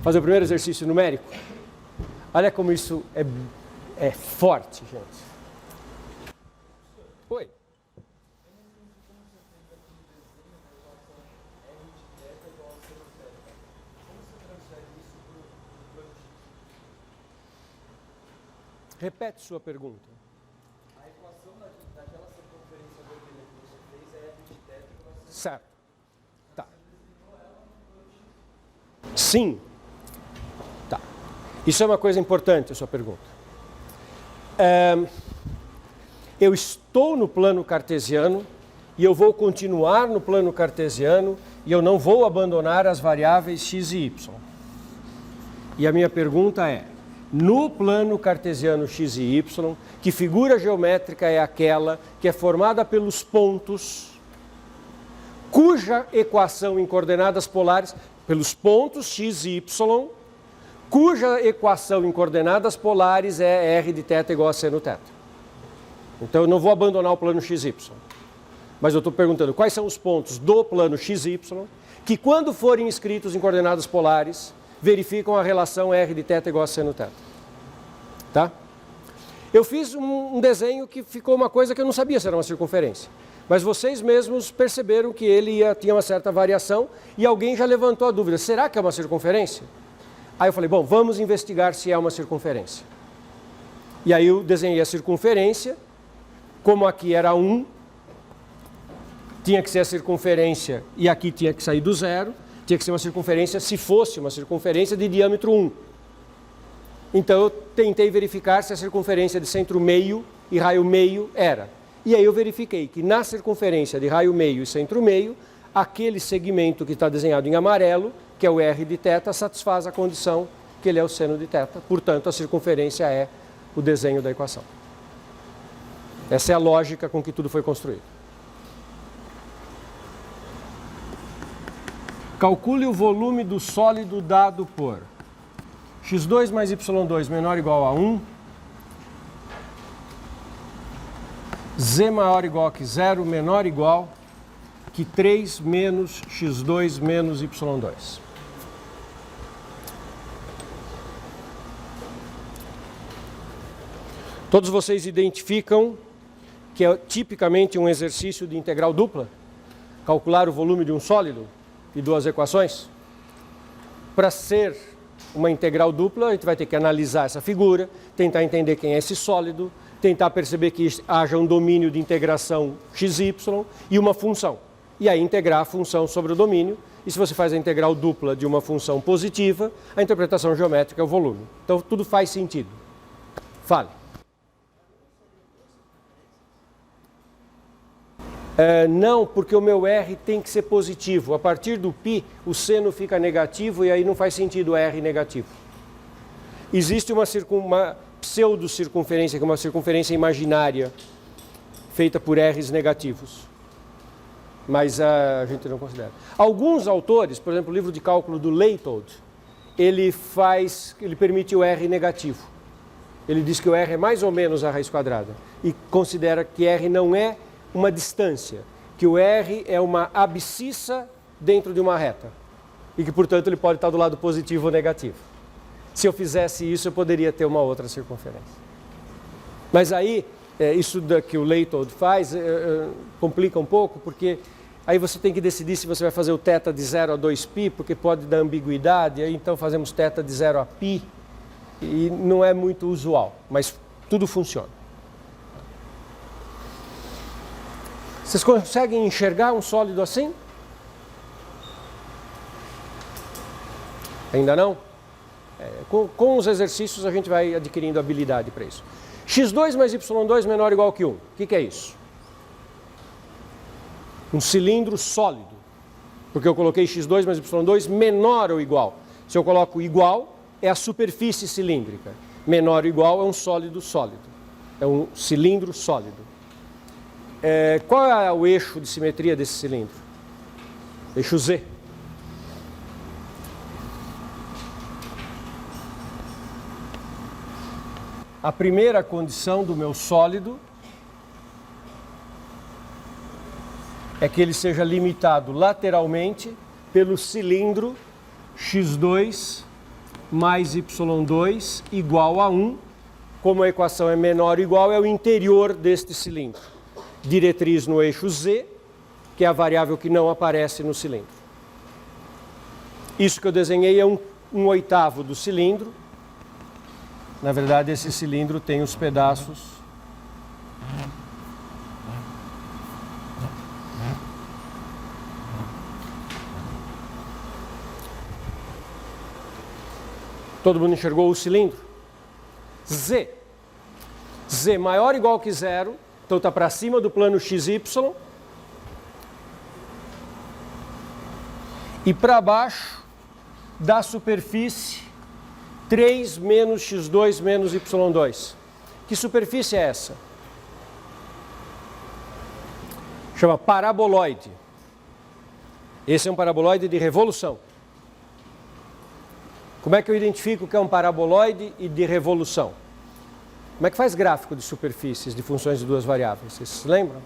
Fazer o primeiro exercício numérico. Olha como isso é forte, gente. Oi. Repete sua pergunta. A equação daquela circunferência vermelha que você fez é f de θ igual a... Certo. Tá. Sim. Tá. Isso é uma coisa importante, a sua pergunta. Eu estou no plano cartesiano e eu vou continuar no plano cartesiano e eu não vou abandonar as variáveis x e y. E a minha pergunta é, no plano cartesiano x e y, que figura geométrica é aquela que é formada pelos pontos, cuja equação em coordenadas polares, pelos pontos x e y, cuja equação em coordenadas polares é r de θ igual a seno θ. Então eu não vou abandonar o plano x e y. Mas eu estou perguntando quais são os pontos do plano x e y que, quando forem escritos em coordenadas polares, verificam a relação r de θ igual a seno θ. Tá? Eu fiz um desenho que ficou uma coisa que eu não sabia se era uma circunferência. Mas vocês mesmos perceberam que ele tinha uma certa variação e alguém já levantou a dúvida, será que é uma circunferência? Aí eu falei, bom, vamos investigar se é uma circunferência. E aí eu desenhei a circunferência, como aqui era 1, tinha que ser a circunferência e aqui tinha que sair do zero, tinha que ser uma circunferência se fosse uma circunferência de diâmetro 1. Então eu tentei verificar se a circunferência de centro meio e raio meio era. E aí eu verifiquei que na circunferência de raio meio e centro meio, aquele segmento que está desenhado em amarelo, que é o r de θ, satisfaz a condição que ele é o seno de θ. Portanto, a circunferência é o desenho da equação. Essa é a lógica com que tudo foi construído. Calcule o volume do sólido dado por x2 mais y2 menor ou igual a 1, z maior ou igual que 0 menor ou igual que 3 menos x2 menos y2. Todos vocês identificam que é tipicamente um exercício de integral dupla? Calcular o volume de um sólido e duas equações? Para ser uma integral dupla, a gente vai ter que analisar essa figura, tentar entender quem é esse sólido, tentar perceber que haja um domínio de integração xy e uma função. E aí integrar a função sobre o domínio. E se você faz a integral dupla de uma função positiva, a interpretação geométrica é o volume. Então tudo faz sentido. Fale. Não, porque o meu R tem que ser positivo. A partir do π, o seno fica negativo e aí não faz sentido R negativo. Existe uma pseudo-circunferência, que é uma circunferência imaginária, feita por R's negativos. Mas a gente não considera. Alguns autores, por exemplo, o livro de cálculo do Leitold, ele permite o R negativo. Ele diz que o R é mais ou menos a raiz quadrada. E considera que R não é uma distância, que o R é uma abscissa dentro de uma reta e que, portanto, ele pode estar do lado positivo ou negativo. Se eu fizesse isso, eu poderia ter uma outra circunferência. Mas aí, isso que o Leitold faz complica um pouco, porque aí você tem que decidir se você vai fazer o θ de 0 a 2π, porque pode dar ambiguidade, aí então fazemos θ de 0 a π, e não é muito usual, mas tudo funciona. Vocês conseguem enxergar um sólido assim? Ainda não? Com os exercícios a gente vai adquirindo habilidade para isso. x2 mais y2 menor ou igual que 1. O que é isso? Um cilindro sólido. Porque eu coloquei x2 mais y2 menor ou igual. Se eu coloco igual, é a superfície cilíndrica. Menor ou igual é um sólido sólido. É um cilindro sólido. Qual é o eixo de simetria desse cilindro? Eixo Z. A primeira condição do meu sólido é que ele seja limitado lateralmente pelo cilindro x2 mais y2 igual a 1. Como a equação é menor ou igual, é o interior deste cilindro. Diretriz no eixo z, que é a variável que não aparece no cilindro. Isso que eu desenhei é um oitavo do cilindro. Na verdade, esse cilindro tem os pedaços Todo mundo enxergou o cilindro? Z. Z maior ou igual que zero, então está para cima do plano XY. E para baixo da superfície 3 menos x2 menos y2. Que superfície é essa? Chama paraboloide. Esse é um paraboloide de revolução. Como é que eu identifico que é um paraboloide e de revolução? Como é que faz gráfico de superfícies de funções de duas variáveis? Vocês se lembram?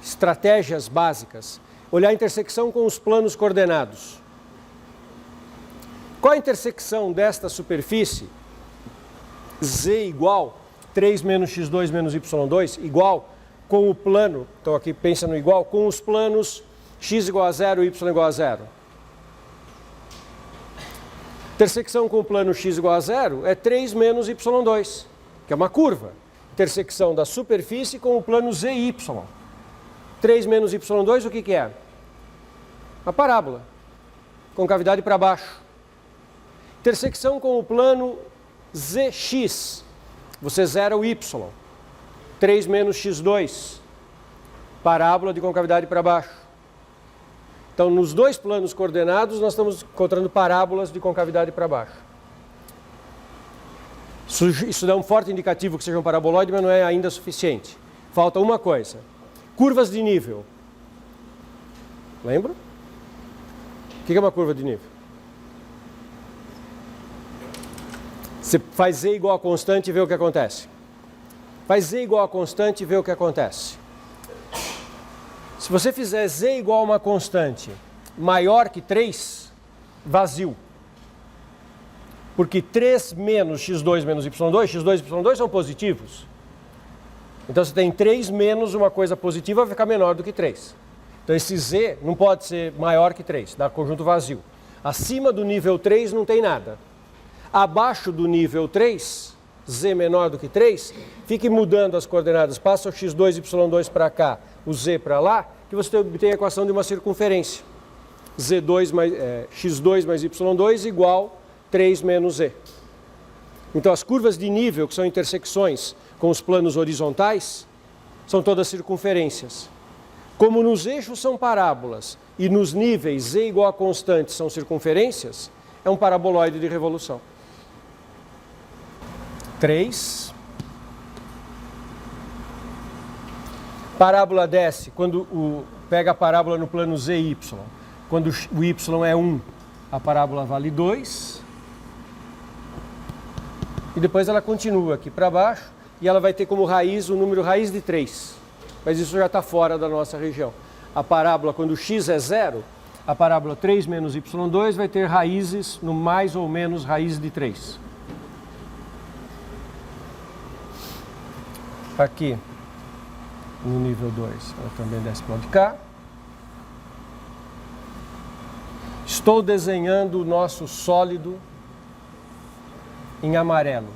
Estratégias básicas. Olhar a intersecção com os planos coordenados. Qual a intersecção desta superfície? Z igual 3 menos x2 menos y2 igual com o plano, então aqui pensa no igual, com os planos x igual a 0 e y igual a 0. Intersecção com o plano x igual a 0 é 3 menos y2, que é uma curva. Intersecção da superfície com o plano zy. 3 menos y2, o que é? Uma parábola, concavidade para baixo. Intersecção com o plano zx, você zera o y. 3 menos x2, parábola de concavidade para baixo. Então, nos dois planos coordenados, nós estamos encontrando parábolas de concavidade para baixo. Isso dá um forte indicativo que seja um paraboloide, mas não é ainda suficiente. Falta uma coisa. Curvas de nível. Lembra? O que é uma curva de nível? Você faz z igual a constante e vê o que acontece. Faz z igual a constante e vê o que acontece. Se você fizer z igual a uma constante maior que 3, vazio. Porque 3 menos x2 menos y2, x2 e y2 são positivos. Então você tem 3 menos uma coisa positiva, vai ficar menor do que 3. Então esse z não pode ser maior que 3, dá conjunto vazio. Acima do nível 3 não tem nada. Abaixo do nível 3, z menor do que 3, fique mudando as coordenadas, passa o x2 e y2 para cá, o z para lá, que você obtém a equação de uma circunferência. Z2 mais, x2 mais y2 igual 3 menos z. Então as curvas de nível, que são intersecções com os planos horizontais, são todas circunferências. Como nos eixos são parábolas e nos níveis z igual a constante são circunferências, é um paraboloide de revolução. 3. Parábola desce, quando pega a parábola no plano zy. Quando o y é 1, a parábola vale 2. E depois ela continua aqui para baixo e ela vai ter como raiz o número raiz de 3. Mas isso já está fora da nossa região. A parábola, quando x é 0, a parábola 3 menos y2 vai ter raízes no mais ou menos raiz de 3. Aqui, no nível 2, ela também desce para o lado de cá. Estou desenhando o nosso sólido em amarelo.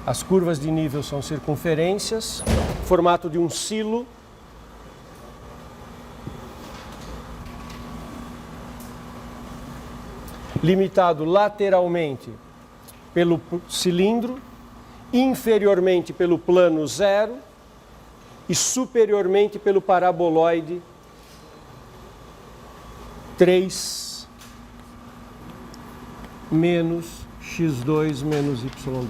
As curvas de nível são circunferências, formato de um silo. Limitado lateralmente pelo cilindro, inferiormente pelo plano 0 e superiormente pelo paraboloide 3 menos x2 menos y2.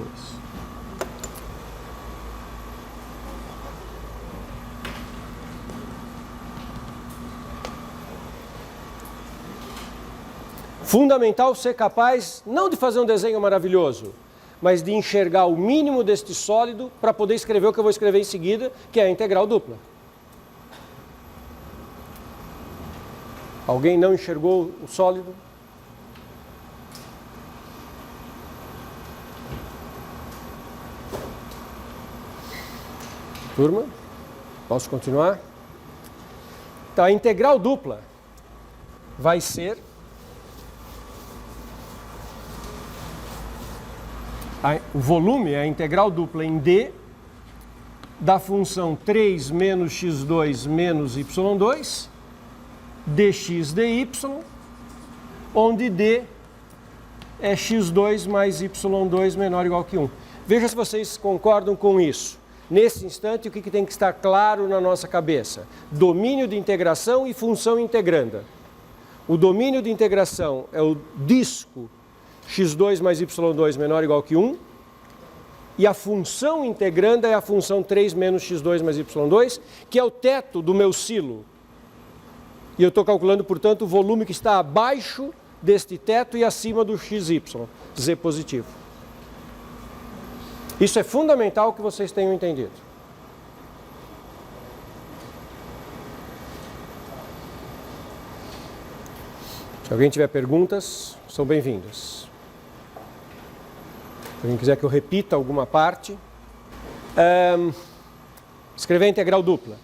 Fundamental ser capaz, não de fazer um desenho maravilhoso, mas de enxergar o mínimo deste sólido para poder escrever o que eu vou escrever em seguida, que é a integral dupla. Alguém não enxergou o sólido? Turma, posso continuar? Então, a integral dupla vai ser o volume, a integral dupla em D da função 3 menos x2 menos y2 dx dy, onde D é x2 mais y2 menor ou igual que 1. Veja se vocês concordam com isso. Nesse instante, o que tem que estar claro na nossa cabeça? Domínio de integração e função integranda. O domínio de integração é o disco x2 mais y2 menor ou igual que 1, e a função integranda é a função 3 menos x2 mais y2, que é o teto do meu silo. E eu estou calculando, portanto, o volume que está abaixo deste teto e acima do xy, z positivo. Isso é fundamental que vocês tenham entendido. Se alguém tiver perguntas, são bem-vindas. Se alguém quiser que eu repita alguma parte. Escrever a integral dupla.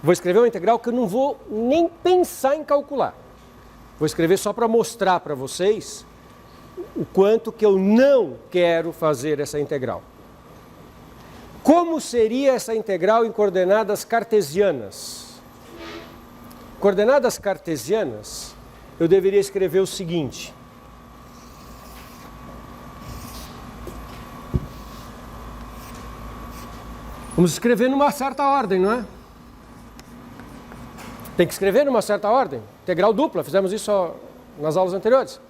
Vou escrever uma integral que eu não vou nem pensar em calcular. Vou escrever só para mostrar para vocês o quanto que eu não quero fazer essa integral. Como seria essa integral em coordenadas cartesianas? Coordenadas cartesianas, eu deveria escrever o seguinte. Vamos escrever numa certa ordem, não é? Tem que escrever numa certa ordem. Integral dupla, fizemos isso nas aulas anteriores.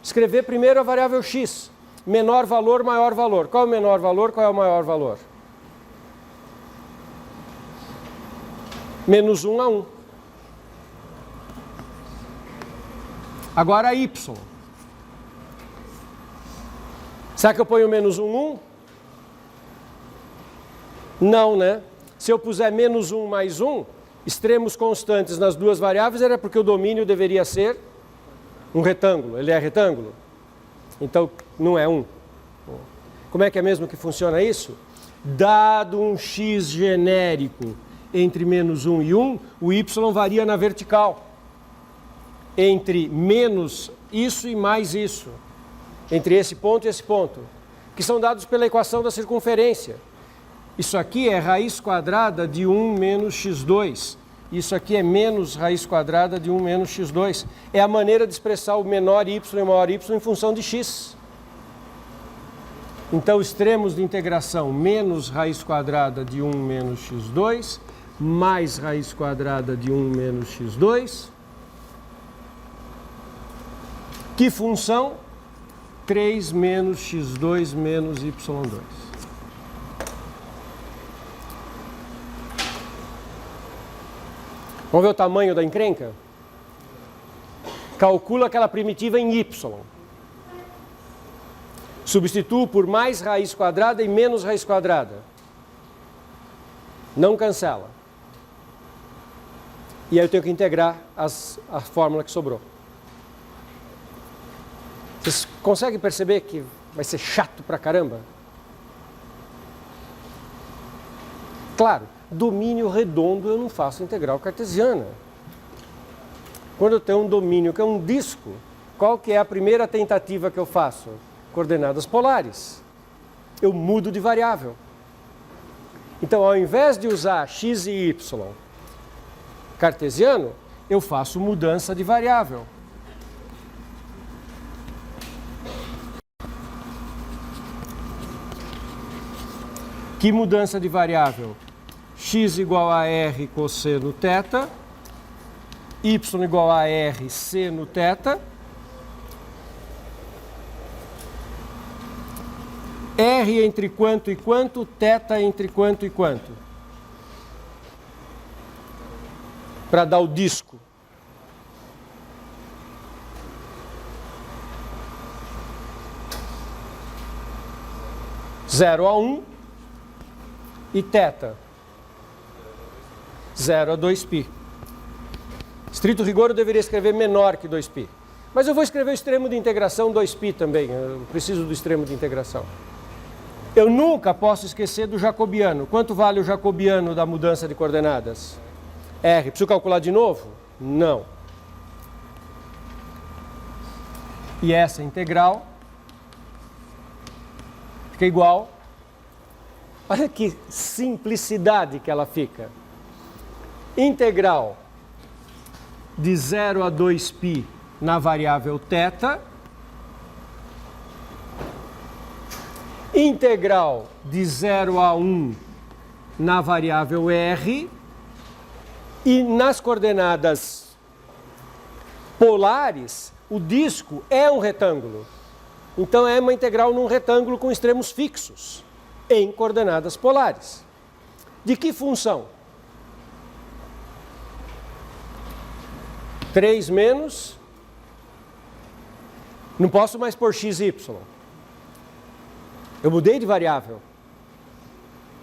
Escrever primeiro a variável x. Menor valor, maior valor. Qual é o menor valor, qual é o maior valor? Menos 1 a 1. Agora y. Será que eu ponho menos 1, 1? Não, né? Se eu puser menos 1 mais 1, extremos constantes nas duas variáveis, era porque o domínio deveria ser um retângulo. Ele é retângulo? Então, não é 1. Como é que é mesmo que funciona isso? Dado um x genérico entre menos 1 e 1, o y varia na vertical. Entre menos isso e mais isso. Entre esse ponto e esse ponto. Que são dados pela equação da circunferência. Isso aqui é raiz quadrada de 1 menos x2. Isso aqui é menos raiz quadrada de 1 menos x2. É a maneira de expressar o menor y e o maior y em função de x. Então, extremos de integração menos raiz quadrada de 1 menos x2, mais raiz quadrada de 1 menos x2. Que função? 3 menos x2 menos y2. Vamos ver o tamanho da encrenca? Calcula aquela primitiva em y. Substituo por mais raiz quadrada e menos raiz quadrada. Não cancela. E aí eu tenho que integrar a fórmula que sobrou. Vocês conseguem perceber que vai ser chato pra caramba? Claro, domínio redondo eu não faço integral cartesiana. Quando eu tenho um domínio que é um disco, qual que é a primeira tentativa que eu faço? Coordenadas polares. Eu mudo de variável. Então, ao invés de usar x e y cartesiano, eu faço mudança de variável. Que mudança de variável? X igual a r cosseno θ, y igual a r seno θ, r entre quanto e quanto, θ entre quanto e quanto. Para dar o disco. 0 a 1 e θ 0 a 2π. Estrito rigor eu deveria escrever menor que 2π. Mas eu vou escrever o extremo de integração 2π também, eu preciso do extremo de integração. Eu nunca posso esquecer do jacobiano. Quanto vale o jacobiano da mudança de coordenadas? R. Preciso calcular de novo? Não. E essa integral fica igual. Olha que simplicidade que ela fica. Integral de 0 a 2π na variável θ. Integral de 0 a 1 na variável r. E nas coordenadas polares, o disco é um retângulo. Então é uma integral num retângulo com extremos fixos, em coordenadas polares. De que função? 3 menos... Não posso mais pôr x e y. Eu mudei de variável.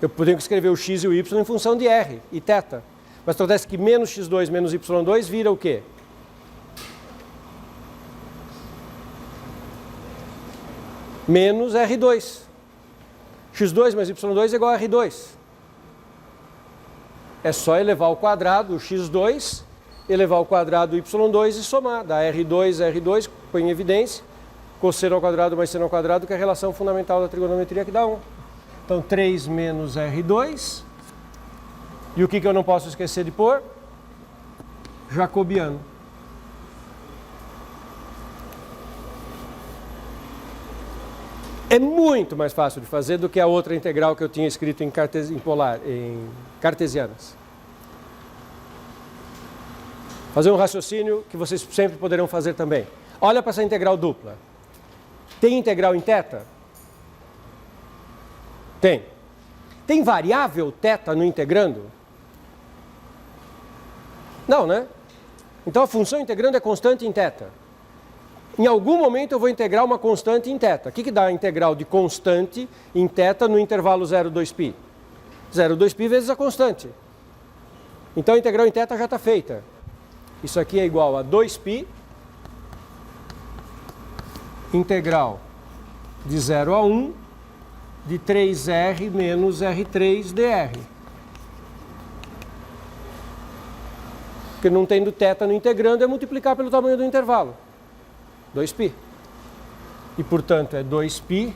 Eu poderia escrever o x e o y em função de r e θ. Mas acontece que menos x2 menos y2 vira o quê? Menos r2. x2 mais y2 é igual a r2. É só elevar ao quadrado o x2, elevar ao quadrado o y2 e somar. Dá r2, põe em evidência. Cosseno ao quadrado mais seno ao quadrado, que é a relação fundamental da trigonometria, que dá 1. Então 3 menos r2. E o que eu não posso esquecer de pôr? Jacobiano. É muito mais fácil de fazer do que a outra integral que eu tinha escrito em cartesianas. Fazer um raciocínio que vocês sempre poderão fazer também. Olha para essa integral dupla. Tem integral em θ? Tem. Tem variável θ no integrando? Não, né? Então a função integrando é constante em θ. Em algum momento eu vou integrar uma constante em θ. O que dá a integral de constante em θ no intervalo 0, 2π? 0, 2π vezes a constante. Então a integral em θ já está feita. Isso aqui é igual a 2π integral de 0 a 1 de 3r menos r3 dr. Porque não tendo θ no integrando é multiplicar pelo tamanho do intervalo. 2π. E, portanto, é 2π,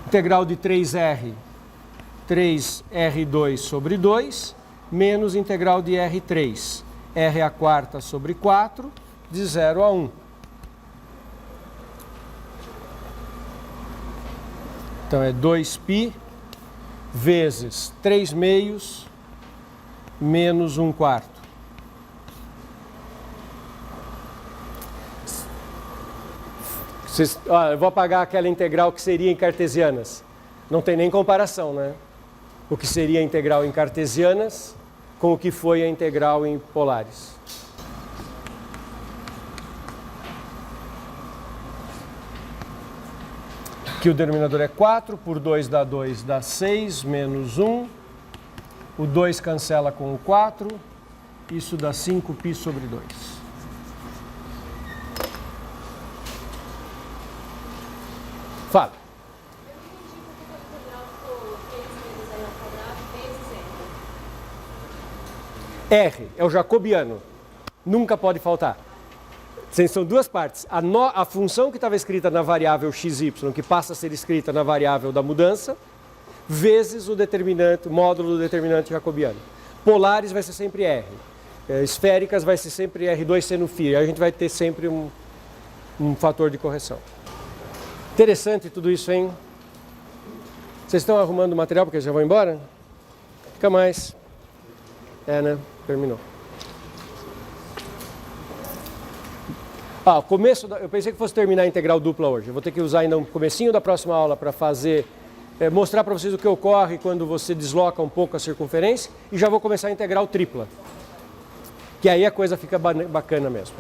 integral de 3r, 3r2 sobre 2, menos integral de r3, r a quarta sobre 4, de 0 a 1. Então, é 2π vezes 3 meios menos 1 quarto. Eu vou apagar aquela integral que seria em cartesianas. Não tem nem comparação, né? O que seria a integral em cartesianas com o que foi a integral em polares. Aqui o denominador é 4, por 2 dá 6, menos 1. O 2 cancela com o 4, isso dá 5π sobre 2. Fala. R é o jacobiano, nunca pode faltar. São duas partes. A função que estava escrita na variável xy, que passa a ser escrita na variável da mudança, vezes o determinante, o módulo do determinante jacobiano. Polares vai ser sempre R. Esféricas vai ser sempre R2 seno φ. Aí a gente vai ter sempre um fator de correção. Interessante tudo isso, hein? Vocês estão arrumando o material porque já vão embora? Fica mais. É, né? Terminou. Eu pensei que fosse terminar a integral dupla hoje. Eu vou ter que usar ainda um comecinho da próxima aula para fazer, mostrar para vocês o que ocorre quando você desloca um pouco a circunferência e já vou começar a integral tripla. Que aí a coisa fica bacana mesmo.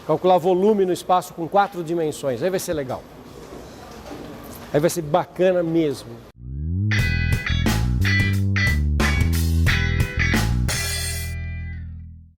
Calcular volume no espaço com 4 dimensões, aí vai ser legal. Aí vai ser bacana mesmo.